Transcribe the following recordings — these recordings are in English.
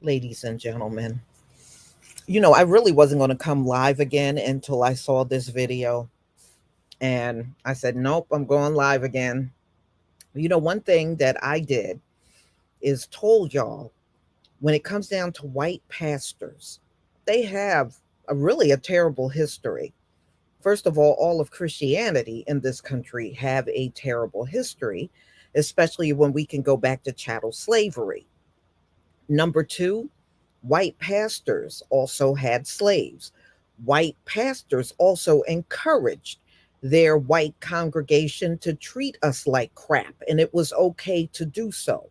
Ladies and gentlemen, I really wasn't going to come live again until I saw this video. And I said, nope, I'm going live again. One thing that I did is told y'all when it comes down to white pastors, they have really a terrible history. First of all of Christianity in this country have a terrible history, especially when we can go back to chattel slavery. Number two, white pastors also had slaves. White pastors also encouraged their white congregation to treat us like crap, and it was okay to do so.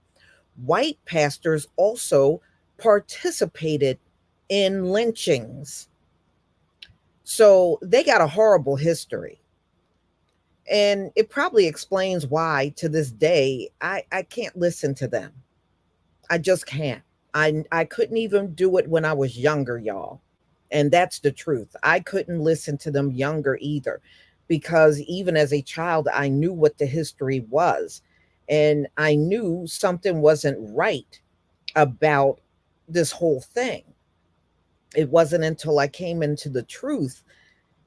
White pastors also participated in lynchings. So they got a horrible history. And it probably explains why to this day I can't listen to them. I just can't. I couldn't even do it when I was younger, y'all. And that's the truth. I couldn't listen to them younger either, because even as a child, I knew what the history was. And I knew something wasn't right about this whole thing. It wasn't until I came into the truth,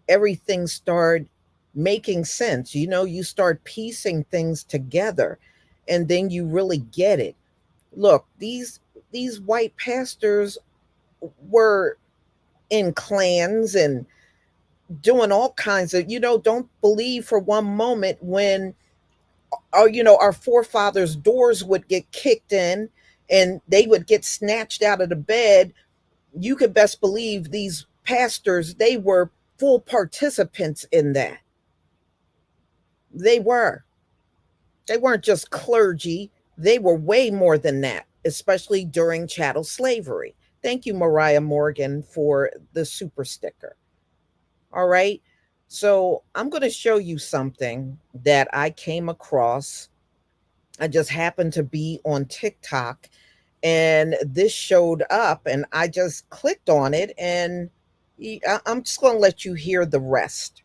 everything started making sense. You start piecing things together, and then you really get it. Look, these white pastors were in clans and doing all kinds of, don't believe for one moment when our forefathers' doors would get kicked in and they would get snatched out of the bed. You could best believe these pastors, they were full participants in that. They were. They weren't just clergy. They were way more than that, especially during chattel slavery. Thank you, Mariah Morgan, for the super sticker. All right. So I'm going to show you something that I came across. I just happened to be on TikTok and this showed up and I just clicked on it and I'm just going to let you hear the rest.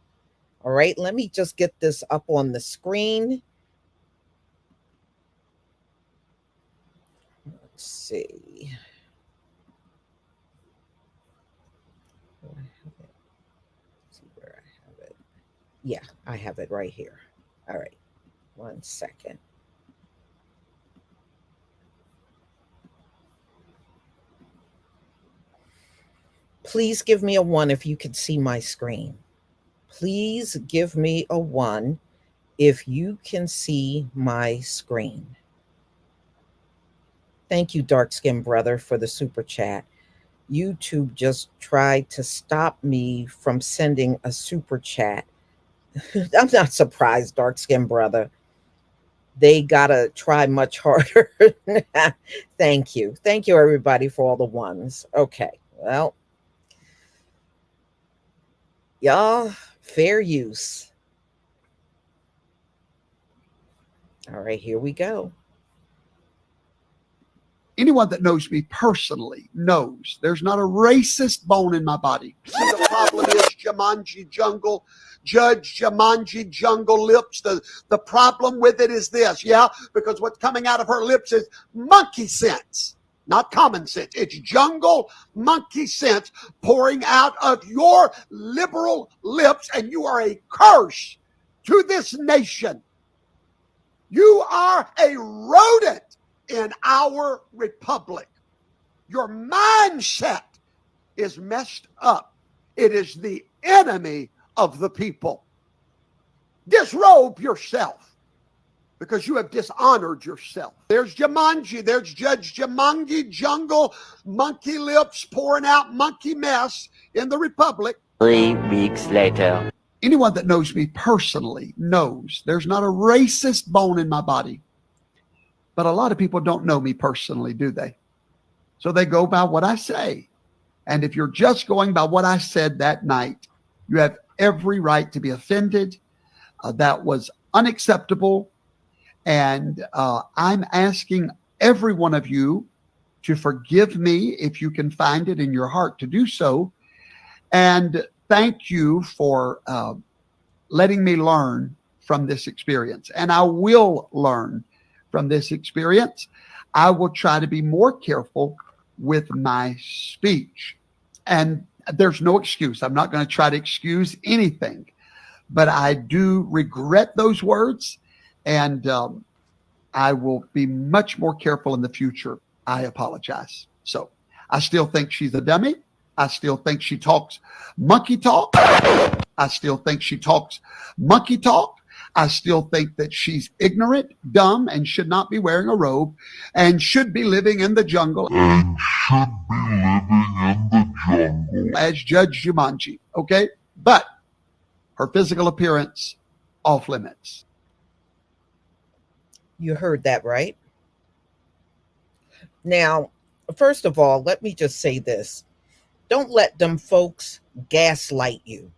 All right, let me just get this up on the screen. Let's see. See where I have it. Yeah, I have it right here. All right, 1 second. Please give me a one if you can see my screen. Please give me a one if you can see my screen. Thank you, dark skinned brother, for the super chat. YouTube just tried to stop me from sending a super chat. I'm not surprised, dark skinned brother. They gotta try much harder. Thank you. Thank you, everybody, for all the ones. Okay, well, y'all, fair use. All right, here we go. Anyone that knows me personally knows there's not a racist bone in my body. See, the problem is Jumanji Jungle, Judge Jumanji Jungle lips. The problem with it is this, because what's coming out of her lips is monkey sense, not common sense. It's jungle monkey sense pouring out of your liberal lips, and you are a curse to this nation. You are a rodent in our republic. Your mindset is messed up. It is the enemy of the people. Disrobe yourself because you have dishonored yourself. There's Jumanji. There's Judge Jumanji Jungle, monkey lips pouring out monkey mess in the republic. 3 weeks later. Anyone that knows me personally knows there's not a racist bone in my body. But a lot of people don't know me personally, do they? So they go by what I say. And if you're just going by what I said that night, you have every right to be offended. That was unacceptable. And I'm asking every one of you to forgive me if you can find it in your heart to do so. And thank you for letting me learn from this experience. And I will learn from this experience. I will try to be more careful with my speech. And there's no excuse. I'm not going to try to excuse anything, but I do regret those words, and I will be much more careful in the future. I apologize. So I still think she's a dummy. I still think she talks monkey talk. I still think she talks monkey talk. I still think that she's ignorant, dumb, and should not be wearing a robe and should be living in the jungle. As Judge Jumanji, okay? But her physical appearance, off limits. You heard that, right? Now, first of all, let me just say this. Don't let them folks gaslight you.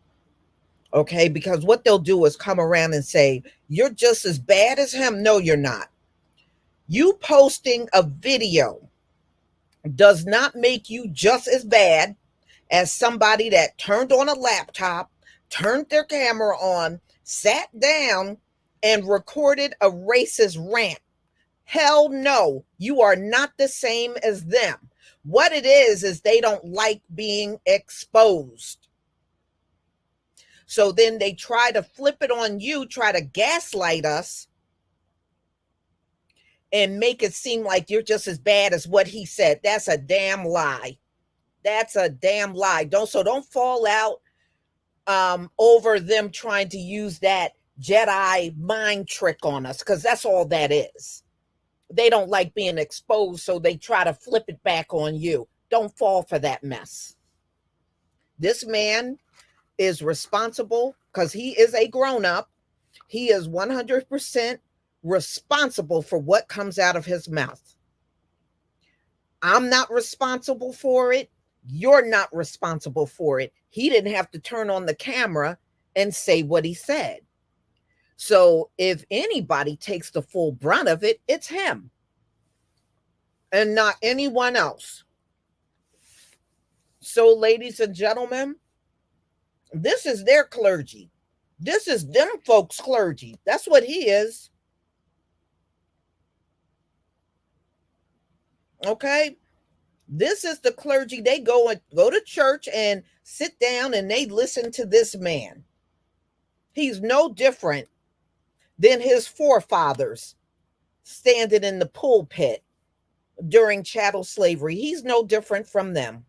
Okay, because what they'll do is come around and say, you're just as bad as him. No, you're not. You posting a video does not make you just as bad as somebody that turned on a laptop, turned their camera on, sat down, and recorded a racist rant. Hell no, you are not the same as them. What it is they don't like being exposed. So then they try to flip it on you, try to gaslight us, and make it seem like you're just as bad as what he said. That's a damn lie. That's a damn lie. Don't fall out over them trying to use that Jedi mind trick on us, because that's all that is. They don't like being exposed, so they try to flip it back on you. Don't fall for that mess. This man is responsible because he is a grown-up. He is 100% responsible for what comes out of his mouth. I'm not responsible for it. You're not responsible for it. He didn't have to turn on the camera and say what he said. So if anybody takes the full brunt of it, it's him and not anyone else. So, ladies and gentlemen, this is their clergy. This is them folks' clergy. That's what he is. Okay? This is the clergy. They go to church and sit down and they listen to this man. He's no different than his forefathers standing in the pulpit during chattel slavery. He's no different from them.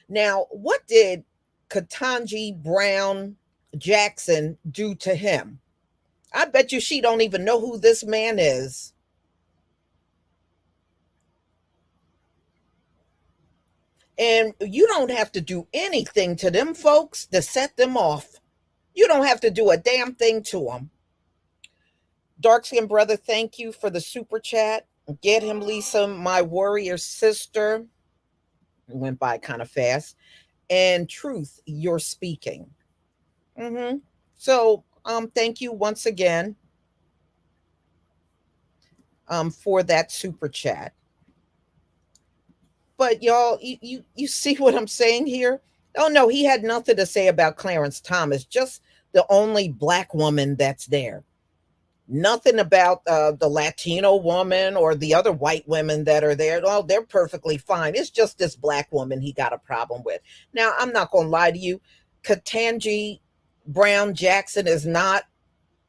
Now, what did Katanji Brown Jackson do to him? I bet you she don't even know who this man is. And you don't have to do anything to them folks to set them off. You don't have to do a damn thing to them. Dark Skin Brother, thank you for the super chat. Get him, Lisa, my warrior sister. It went by kind of fast. And Truth, you're speaking. So, thank you once again for that super chat. But y'all, you see what I'm saying here? Oh no, he had nothing to say about Clarence Thomas, just the only black woman that's there. Nothing about the Latino woman or the other white women that are there. Oh, they're perfectly fine. It's just this black woman he got a problem with. Now, I'm not going to lie to you. Katanji Brown Jackson is not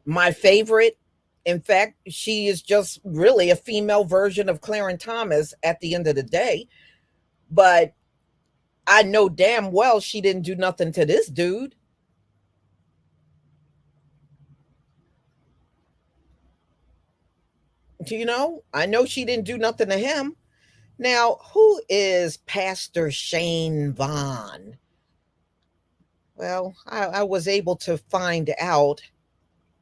my favorite. In fact, she is just really a female version of Clarence Thomas at the end of the day. But I know damn well she didn't do nothing to this dude. You know, I know she didn't do nothing to him. Now, who is Pastor Shane Vaughn? Well, I was able to find out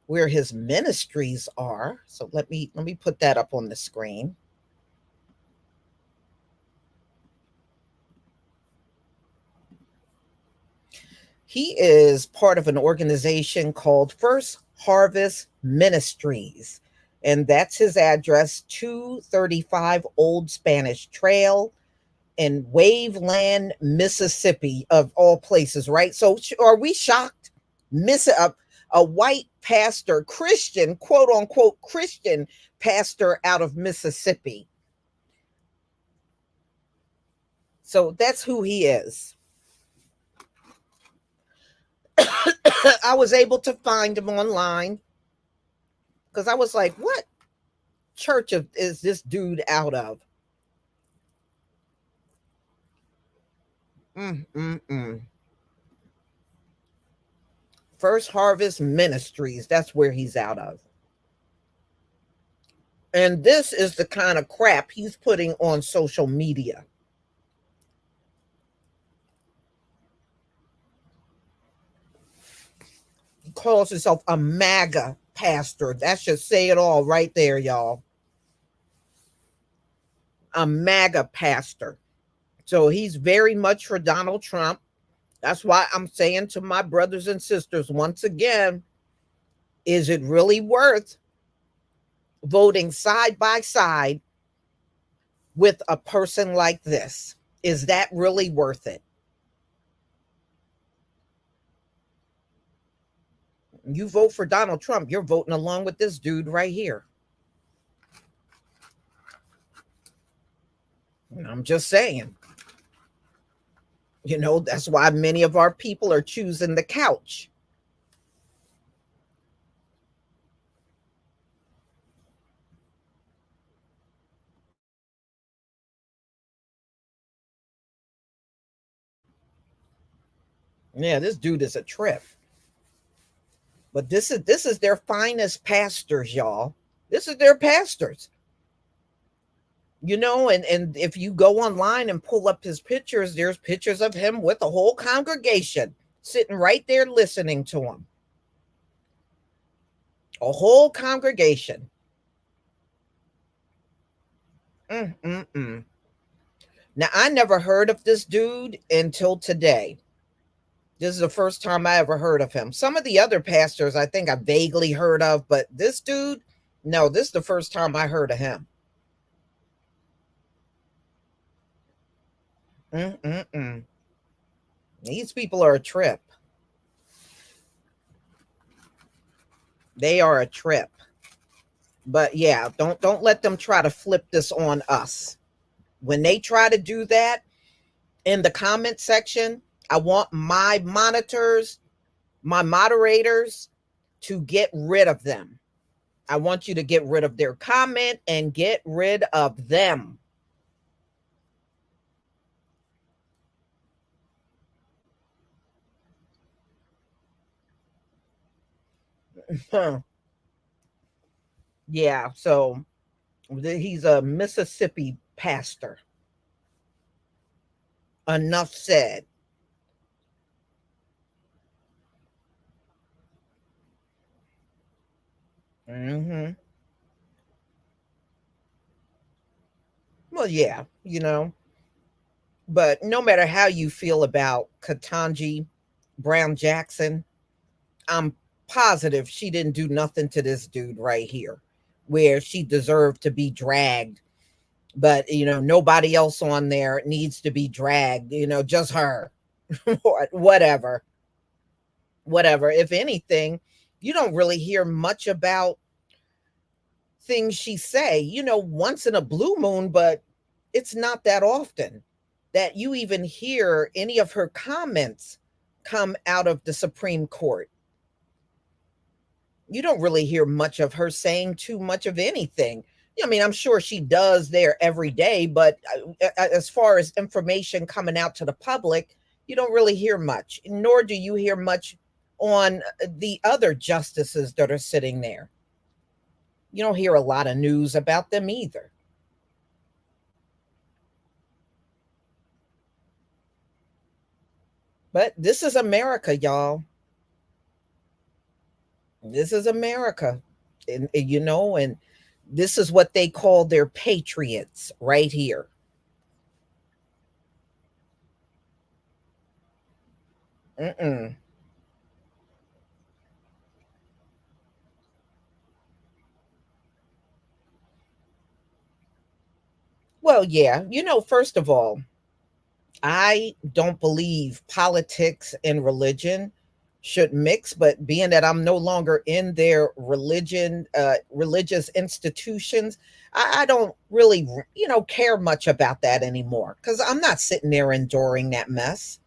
where his ministries are. So let me put that up on the screen. He is part of an organization called First Harvest Ministries. And that's his address, 235 Old Spanish Trail in Waveland, Mississippi, of all places, right? So are we shocked? A white pastor, Christian, quote unquote, Christian pastor out of Mississippi. So that's who he is. I was able to find him online because I was like, what church is this dude out of? First Harvest Ministries, that's where he's out of. And this is the kind of crap he's putting on social media. He calls himself a MAGA pastor. That should say it all right there, y'all. A MAGA pastor. So he's very much for Donald Trump. That's why I'm saying to my brothers and sisters, once again, is it really worth voting side by side with a person like this? Is that really worth it? You vote for Donald Trump, you're voting along with this dude right here. I'm just saying. You know, that's why many of our people are choosing the couch. Yeah, this dude is a trip. But this is their finest pastors, y'all. This is their pastors. You know, and if you go online and pull up his pictures, there's pictures of him with a whole congregation sitting right there listening to him. A whole congregation. Now, I never heard of this dude until today. This is the first time I ever heard of him. Some of the other pastors I think I vaguely heard of, but this dude, no, this is the first time I heard of him. Mm-mm-mm. These people are a trip. They are a trip. But yeah, don't let them try to flip this on us. When they try to do that in the comment section, I want my monitors, my moderators to get rid of them. I want you to get rid of their comment and get rid of them. Yeah, so he's a Mississippi pastor. Enough said. Hmm. Well, yeah, but no matter how you feel about Katanji Brown Jackson, I'm positive she didn't do nothing to this dude right here where she deserved to be dragged. But, nobody else on there needs to be dragged, just her. Whatever. Whatever. If anything, you don't really hear much about things she say, once in a blue moon, but it's not that often that you even hear any of her comments come out of the Supreme Court. You don't really hear much of her saying too much of anything. I mean, I'm sure she does there every day, but as far as information coming out to the public, you don't really hear much, nor do you hear much on the other justices that are sitting there. You don't hear a lot of news about them either. But this is America, y'all. This is America. And this is what they call their patriots right here. Mm-mm. Well, yeah, first of all, I don't believe politics and religion should mix, but being that I'm no longer in their religious institutions, I don't really, care much about that anymore because I'm not sitting there enduring that mess.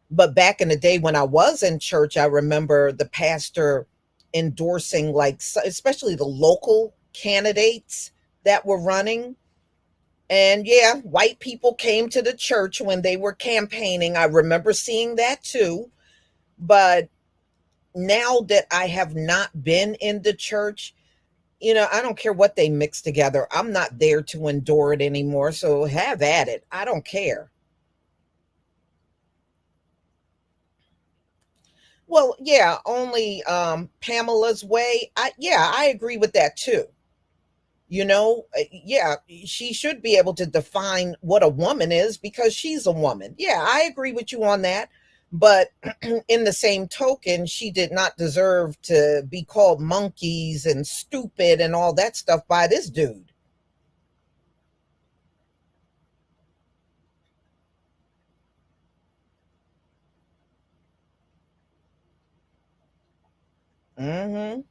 But back in the day when I was in church, I remember the pastor endorsing, like, especially the local candidates that were running. And yeah, white people came to the church when they were campaigning. I remember seeing that too. But now that I have not been in the church, I don't care what they mix together. I'm not there to endure it anymore. So have at it. I don't care. Well, yeah, only Pamela's way. I agree with that too. Yeah, she should be able to define what a woman is because she's a woman. Yeah, I agree with you on that. But in the same token, she did not deserve to be called monkeys and stupid and all that stuff by this dude. Hmm.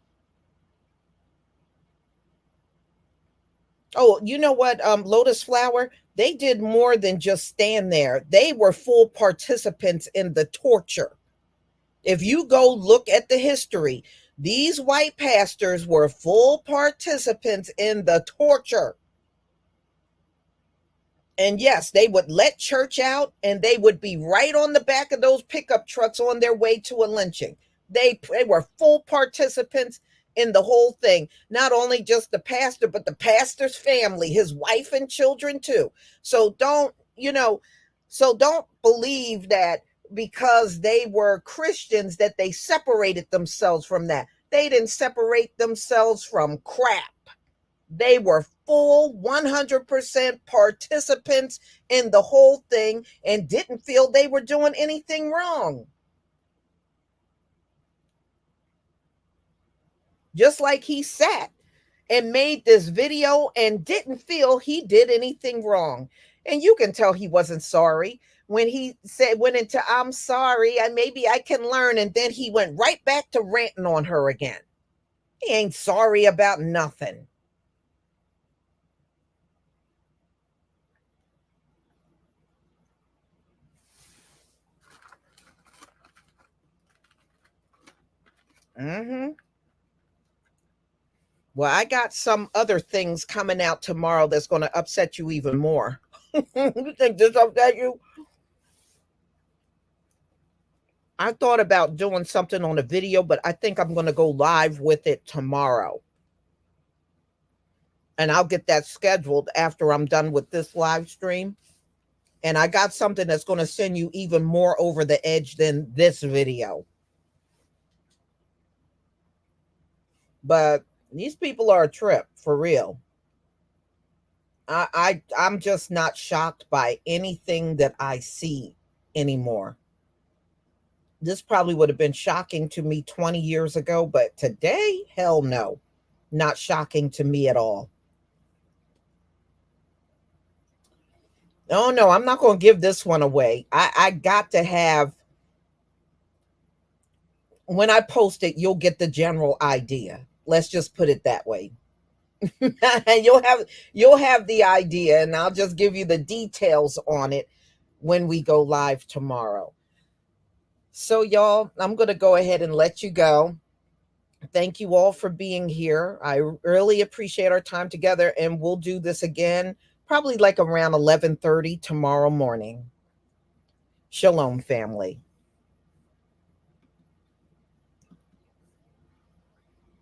Oh, you know what, Lotus Flower? They did more than just stand there. They were full participants in the torture. If you go look at the history, these white pastors were full participants in the torture. And yes, they would let church out and they would be right on the back of those pickup trucks on their way to a lynching. They were full participants in the whole thing. Not only just the pastor, but the pastor's family, his wife and children too. So don't believe that because they were Christians that they separated themselves from that. They didn't separate themselves from crap. They were full 100% participants in the whole thing and didn't feel they were doing anything wrong. Just like he sat and made this video and didn't feel he did anything wrong. And you can tell he wasn't sorry when he went into I'm sorry, maybe I can learn, and then he went right back to ranting on her again. He ain't sorry about nothing. Well, I got some other things coming out tomorrow that's going to upset you even more. You think this upset you? I thought about doing something on a video, but I think I'm going to go live with it tomorrow. And I'll get that scheduled after I'm done with this live stream. And I got something that's going to send you even more over the edge than this video. But these people are a trip, for real. I'm just not shocked by anything that I see anymore. This probably would have been shocking to me 20 years ago, but today, hell no. Not shocking to me at all. Oh no, I'm not going to give this one away. I got to have, when I post it, you'll get the general idea. Let's just put it that way. you'll have the idea, and I'll just give you the details on it when we go live tomorrow. So y'all, I'm going to go ahead and let you go. Thank you all for being here. I really appreciate our time together, and we'll do this again probably like around 11:30 tomorrow morning. Shalom, family.